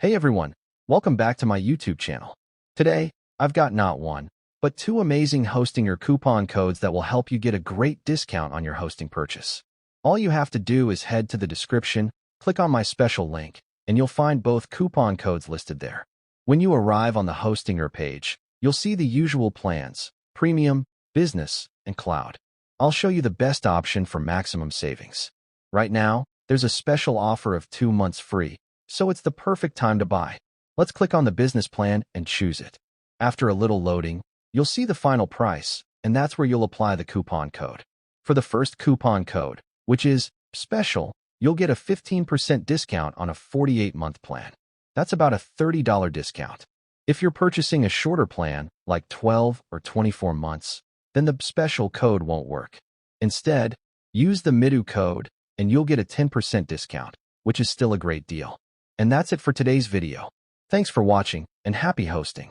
Hey everyone, welcome back to my YouTube channel. Today, I've got not one, but two amazing hosting or coupon codes that will help you get a great discount on your hosting purchase. All you have to do is head to the description, click on my special link, and you'll find both coupon codes listed there. When you arrive on the Hostinger page, you'll see the usual plans: Premium, Business, and Cloud. I'll show you the best option for maximum savings. Right now, there's a special offer of 2 months free, so it's the perfect time to buy. Let's click on the business plan and choose it. After a little loading, you'll see the final price, and that's where you'll apply the coupon code. For the first coupon code, which is special, you'll get a 15% discount on a 48-month plan. That's about a $30 discount. If you're purchasing a shorter plan, like 12 or 24 months, then the special code won't work. Instead, use the MIDU code, and you'll get a 10% discount, which is still a great deal. And that's it for today's video. Thanks for watching, and happy hosting.